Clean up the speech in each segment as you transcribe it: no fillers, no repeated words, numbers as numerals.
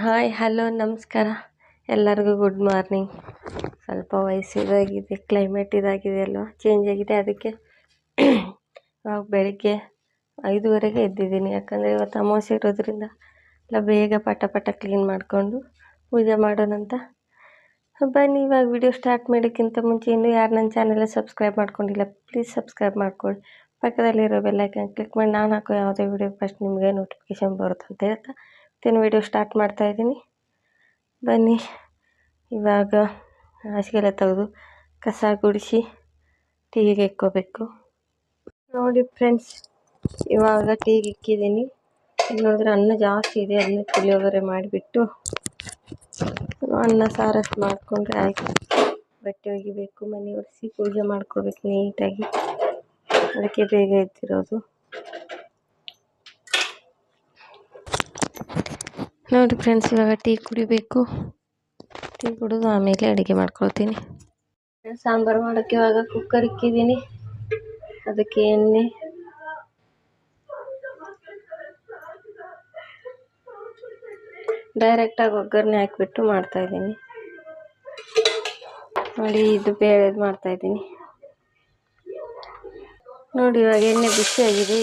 Hi hello ನಮಸ್ಕಾರ ಎಲ್ಲರಿಗೂ good morning. ಸ್ವಲ್ಪ ವಯಸ್ಸು ಇದಾಗಿದೆ, ಕ್ಲೈಮೇಟ್ ಇದಾಗಿದೆ ಅಲ್ವಾ, ಚೇಂಜ್ ಆಗಿದೆ. ಅದಕ್ಕೆ ಇವಾಗ ಬೆಳಿಗ್ಗೆ 5:30ಗೆ ಎದ್ದಿದ್ದೀನಿ. ಯಾಕಂದರೆ ಇವತ್ತು ಅಮಾವಾಸ್ಯೆ ಇರೋದ್ರಿಂದ ಎಲ್ಲ ಬೇಗ ಪಟ ಕ್ಲೀನ್ ಮಾಡಿಕೊಂಡು ಪೂಜೆ ಮಾಡೋಣಂತ. ಬನ್ನಿ ಇವಾಗ ವಿಡಿಯೋ ಸ್ಟಾರ್ಟ್ ಮಾಡೋಕ್ಕಿಂತ ಮುಂಚೆ ಇನ್ನೂ ಯಾರು ನನ್ನ ಚಾನೆಲ್ ಸಬ್ಸ್ಕ್ರೈಬ್ ಮಾಡ್ಕೊಂಡಿಲ್ಲ ಪ್ಲೀಸ್ ಸಬ್ಸ್ಕ್ರೈಬ್ ಮಾಡ್ಕೊಳ್ಳಿ. ಪಕ್ಕದಲ್ಲಿರೋ ಬೆಲ್ಲೈಕನ್ ಕ್ಲಿಕ್ ಮಾಡಿ ನಾನು ಹಾಕೋ ಯಾವುದೇ ವಿಡಿಯೋ ಫಸ್ಟ್ ನಿಮಗೆ ನೋಟಿಫಿಕೇಷನ್ ಬರುತ್ತೆ ಅಂತ ಹೇಳ್ತಾ ವಿಡಿಯೋ ಸ್ಟಾರ್ಟ್ ಮಾಡ್ತಾಯಿದ್ದೀನಿ. ಬನ್ನಿ ಇವಾಗ ಹಾಸಿಗೆಲ್ಲ ತೆಗೆದು ಕಸ ಗುಡಿಸಿ ಟೀಗೆ ಇಕ್ಕೋಬೇಕು. ನೋಡಿ ಫ್ರೆಂಡ್ಸ್, ಇವಾಗ ಟೀಗೆ ಇಕ್ಕಿದ್ದೀನಿ. ನೋಡಿದ್ರೆ ಅನ್ನ ಜಾಸ್ತಿ ಇದೆ, ಅದನ್ನ ಪುಳಿಯೋಗರೆ ಮಾಡಿಬಿಟ್ಟು ಅನ್ನ ಸಾರಷ್ಟು ಮಾಡಿಕೊಂಡ್ರೆ ಆಯಿತು. ಬಟ್ಟೆ ಒಗಿಬೇಕು, ಮನೆ ಒರೆಸಿ ಪೂಜೆ ಮಾಡ್ಕೋಬೇಕು ನೀಟಾಗಿ. ಅದಕ್ಕೆ ಬೇಗ ಎದ್ದಿರೋದು. ನೋಡಿ ಫ್ರೆಂಡ್ಸ್, ಇವಾಗ ಟೀ ಕುಡಿಬೇಕು. ಟೀ ಕುಡಿದು ಆಮೇಲೆ ಅಡುಗೆ ಮಾಡ್ಕೊಳ್ತೀನಿ. ಸಾಂಬಾರು ಮಾಡೋಕ್ಕೆ ಇವಾಗ ಕುಕ್ಕರ್ ಇಕ್ಕಿದ್ದೀನಿ. ಅದಕ್ಕೆ ಎಣ್ಣೆ, ಡೈರೆಕ್ಟಾಗಿ ಒಗ್ಗರಣೆ ಹಾಕಿಬಿಟ್ಟು ಮಾಡ್ತಾಯಿದ್ದೀನಿ. ನೋಡಿ, ಇದು ಬೇಳೆದು ಮಾಡ್ತಾಯಿದ್ದೀನಿ. ನೋಡಿ ಇವಾಗ ಎಣ್ಣೆ ಬಿಸಿಯಾಗಿದೆ.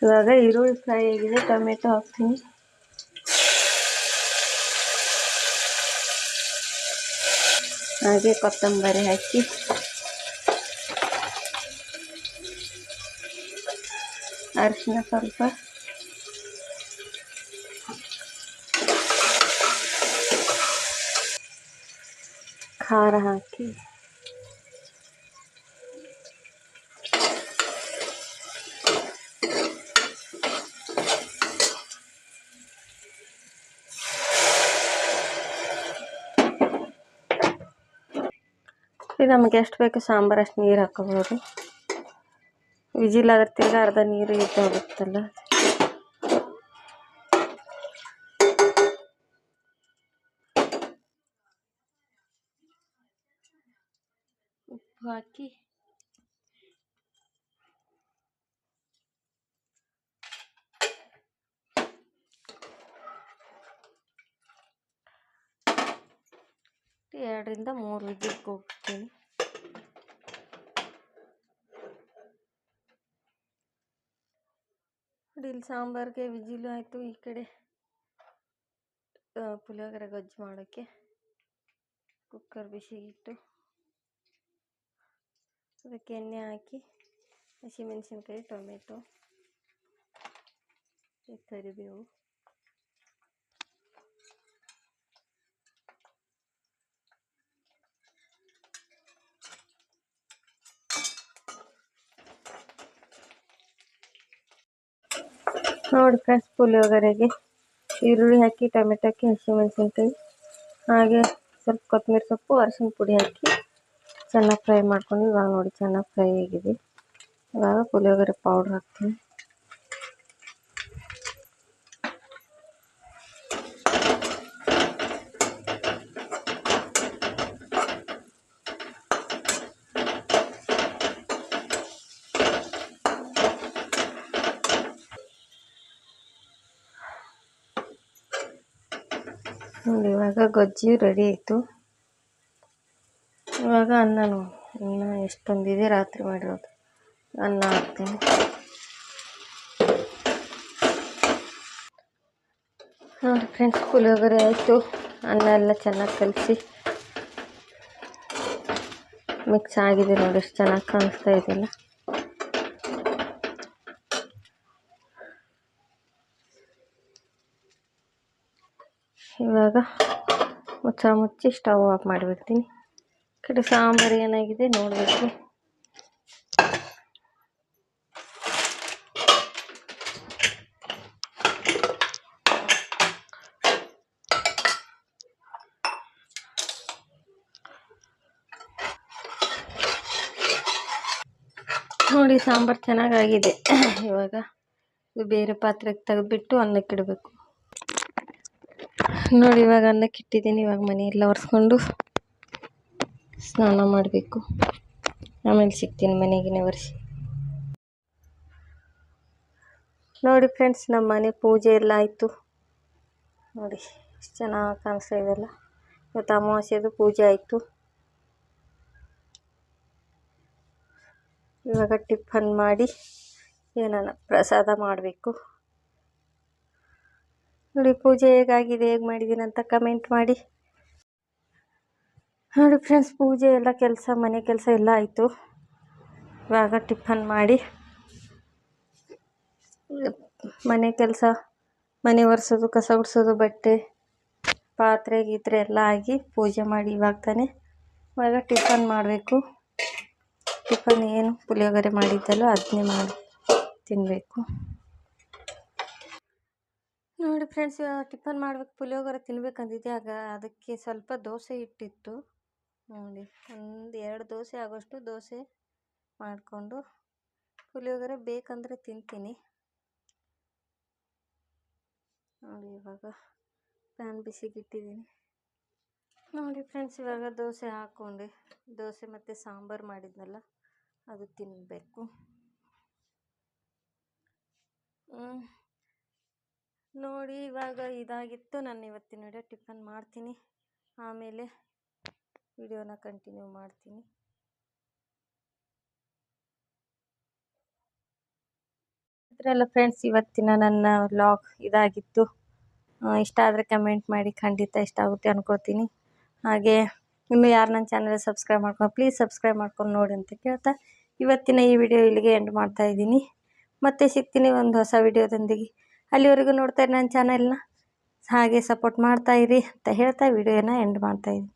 ಇವಾಗ ಈರುಳ್ಳಿ ಫ್ರೈ ಆಗಿದೆ, ಟೊಮೆಟೊ ಹಾಕ್ತೀನಿ. ಹಾಗೆ ಕೊತ್ತಂಬರಿ ಹಾಕಿ ಅರಿಶಿನ ಸ್ವಲ್ಪ, ಖಾರ ಹಾಕಿ ನಮಗೆ ಎಷ್ಟು ಬೇಕು ಸಾಂಬಾರು ಅಷ್ಟು ನೀರು ಹಾಕೋಬೋದು. ವಿಜಿಲ್ ಆಗುತ್ತಿಲ್ಲ, ಅರ್ಧ ನೀರು ಹೋಗುತ್ತಲ್ಲ. ಉಪ್ಪು ಹಾಕಿ ಎರಡರಿಂದ 3 ವಿಜಿಲ್ ಹೋಗ್ತೀನಿ. ನೋಡಿ, ಇಲ್ಲಿ ಸಾಂಬಾರಿಗೆ ವಿಜಿಲು ಆಯಿತು. ಈ ಕಡೆ ಪುಳಿಯೋಗರೆ ಗೊಜ್ಜು ಮಾಡೋಕ್ಕೆ ಕುಕ್ಕರ್ ಬಿಸಿಗಿಟ್ಟು ಅದಕ್ಕೆ ಎಣ್ಣೆ ಹಾಕಿ ಹಸಿಮೆಣಸಿನ್ಕಾಯಿ, ಟೊಮೆಟೊ, ಕರಿಬೇವು, ನೋಡಿ ಫ್ರೆಂಡ್ಸ್, ಪುಳಿಯೋಗರೆಗೆ ಈರುಳ್ಳಿ ಹಾಕಿ, ಟೊಮೆಟೊ ಹಾಕಿ, ಹಸಿಮೆಣಸಿನ್ಕಾಯಿ, ಹಾಗೆ ಸ್ವಲ್ಪ ಕೊತ್ತಂಬರಿ ಸೊಪ್ಪು, ಅರಿಶಿನ ಪುಡಿ ಹಾಕಿ ಚೆನ್ನಾಗಿ ಫ್ರೈ ಮಾಡ್ಕೊಂಡು, ಇವಾಗ ನೋಡಿ ಚೆನ್ನಾಗಿ ಫ್ರೈ ಆಗಿದೆ. ಇವಾಗ ಪುಳಿಯೋಗರೆ ಪೌಡ್ರ್ ಹಾಕ್ತೀನಿ. ನೋಡಿ ಇವಾಗ ಗೊಜ್ಜು ರೆಡಿ ಆಯಿತು. ಇವಾಗ ಅನ್ನ ಎಷ್ಟೊಂದಿದೆ ರಾತ್ರಿ ಮಾಡಿರೋದು, ಅನ್ನ ಹಾಕ್ತೀನಿ. ನೋಡಿ ಫ್ರೆಂಡ್ಸ್, ಪುಳಿಯೋಗರೆ ಆಯಿತು. ಅನ್ನ ಎಲ್ಲ ಚೆನ್ನಾಗಿ ಕಲಸಿ ಮಿಕ್ಸ್ ಆಗಿದೆ. ನೋಡಿ ಎಷ್ಟು ಚೆನ್ನಾಗಿ ಕಾಣಿಸ್ತಾ ಇದೆಯಲ್ಲ. ಇವಾಗ ಮುಚ್ಚಿ ಸ್ಟವ್ ಆಫ್ ಮಾಡಿಬಿಡ್ತೀನಿ. ಕಡೆ ಸಾಂಬಾರು ಏನಾಗಿದೆ ನೋಡಬೇಕು. ನೋಡಿ ಸಾಂಬಾರು ಚೆನ್ನಾಗಾಗಿದೆ. ಇವಾಗ ಬೇರೆ ಪಾತ್ರೆಗೆ ತೆಗೆದುಬಿಟ್ಟು ಅನ್ನಕ್ಕೆ ಇಡಬೇಕು. ನೋಡಿ ಇವಾಗ ಅನ್ನಕ್ಕೆ ಇಟ್ಟಿದ್ದೀನಿ. ಇವಾಗ ಮನೆಯೆಲ್ಲ ಒರೆಸ್ಕೊಂಡು ಸ್ನಾನ ಮಾಡಬೇಕು. ಆಮೇಲೆ ಸಿಗ್ತೀನಿ ಮನೆಗೆ ಒರೆಸಿ. ನೋಡಿ ಫ್ರೆಂಡ್ಸ್, ನಮ್ಮ ಮನೆ ಪೂಜೆ ಎಲ್ಲ ಆಯಿತು. ನೋಡಿ ಎಷ್ಟು ಚೆನ್ನಾಗಿ ಕಾಣಿಸ್ತಾ ಇದೆಯಲ್ಲ. ಇವತ್ತು ಅಮಾವಾಸ್ಯೆದು ಪೂಜೆ ಆಯಿತು. ಇವಾಗ ಟಿಫನ್ ಮಾಡಿ ಏನಾನ ಪ್ರಸಾದ ಮಾಡಬೇಕು. ನೋಡಿ ಪೂಜೆ ಹೇಗಾಗಿದೆ, ಹೇಗೆ ಮಾಡಿದ್ದೀನಿ ಅಂತ ಕಮೆಂಟ್ ಮಾಡಿ. ನೋಡಿ ಫ್ರೆಂಡ್ಸ್, ಪೂಜೆ ಎಲ್ಲ ಕೆಲಸ, ಮನೆ ಕೆಲಸ ಎಲ್ಲ ಆಯಿತು. ಇವಾಗ ಟಿಫನ್ ಮಾಡಿ ಮನೆ ಕೆಲಸ, ಮನೆ ಒರೆಸೋದು, ಕಸ ಗುಡಿಸೋದು, ಬಟ್ಟೆ ಪಾತ್ರೆ ಗೀತ್ರೆ ಎಲ್ಲ ಆಗಿ ಪೂಜೆ ಮಾಡಿ ಇವಾಗ ಟಿಫನ್ ಮಾಡಬೇಕು. ಟಿಫನ್ ಏನು ಪುಳಿಯೋಗರೆ ಮಾಡಿದ್ದಲ್ಲೋ ಅದನ್ನೇ ಮಾಡಿ ತಿನ್ನಬೇಕು. ನೋಡಿ ಫ್ರೆಂಡ್ಸ್, ಟಿಫನ್ ಮಾಡ್ಬೇಕು, ಪುಳಿಯೋಗರೆ ತಿನ್ಬೇಕಂದಿದ್ದೆ. ಅದಕ್ಕೆ ಸ್ವಲ್ಪ ದೋಸೆ ಇಟ್ಟಿತ್ತು. ನೋಡಿ, 1-2 ದೋಸೆ ಆಗೋಷ್ಟು ದೋಸೆ ಮಾಡಿಕೊಂಡು ಪುಳಿಯೋಗರೆ ಬೇಕಂದರೆ ತಿಂತೀನಿ. ನೋಡಿ ಇವಾಗ ಪ್ಯಾನ್ ಬಿಸಿಗೆ ಇಟ್ಟಿದ್ದೀನಿ. ನೋಡಿ ಫ್ರೆಂಡ್ಸ್, ಇವಾಗ ದೋಸೆ ಹಾಕ್ಕೊಂಡೆ. ದೋಸೆ ಮತ್ತು ಸಾಂಬಾರು ಮಾಡಿದ್ನಲ್ಲ ಅದು ತಿನ್ನಬೇಕು. ನೋಡಿ ಇವಾಗ ಇದಾಗಿತ್ತು. ನಾನು ಇವತ್ತಿನ ವಿಡಿಯೋ ಟಿಫನ್ ಮಾಡ್ತೀನಿ, ಆಮೇಲೆ ವಿಡಿಯೋನ ಕಂಟಿನ್ಯೂ ಮಾಡ್ತೀನಿ. ಇದರಲ್ಲ ಫ್ರೆಂಡ್ಸ್, ಇವತ್ತಿನ ನನ್ನ ವ್ಲಾಗ್ ಇದಾಗಿತ್ತು. ಇಷ್ಟ ಆದರೆ ಕಮೆಂಟ್ ಮಾಡಿ, ಖಂಡಿತ ಇಷ್ಟ ಆಗುತ್ತೆ ಅನ್ಕೋತೀನಿ. ಹಾಗೆ ಇನ್ನೂ ಯಾರು ನನ್ನ ಚಾನಲ್ ಸಬ್ಸ್ಕ್ರೈಬ್ ಮಾಡ್ಕೊಂಡು ಪ್ಲೀಸ್ ಸಬ್ಸ್ಕ್ರೈಬ್ ಮಾಡ್ಕೊಂಡು ನೋಡಿ ಅಂತ ಕೇಳ್ತಾ ಇವತ್ತಿನ ಈ ವಿಡಿಯೋ ಇಲ್ಲಿಗೆ ಎಂಡ್ ಮಾಡ್ತಾ ಇದ್ದೀನಿ. ಮತ್ತೆ ಸಿಗ್ತೀನಿ ಒಂದು ಹೊಸ ವಿಡಿಯೋದೊಂದಿಗೆ. ಅಲ್ಲಿವರೆಗೂ ನೋಡ್ತಾ ಇರಿ ನನ್ನ ಚಾನಲ್ನ, ಹಾಗೆ ಸಪೋರ್ಟ್ ಮಾಡ್ತಾಯಿರಿ ಅಂತ ಹೇಳ್ತಾ ವಿಡಿಯೋನ ಎಂಡ್ ಮಾಡ್ತಾಯಿದ್ದೀನಿ.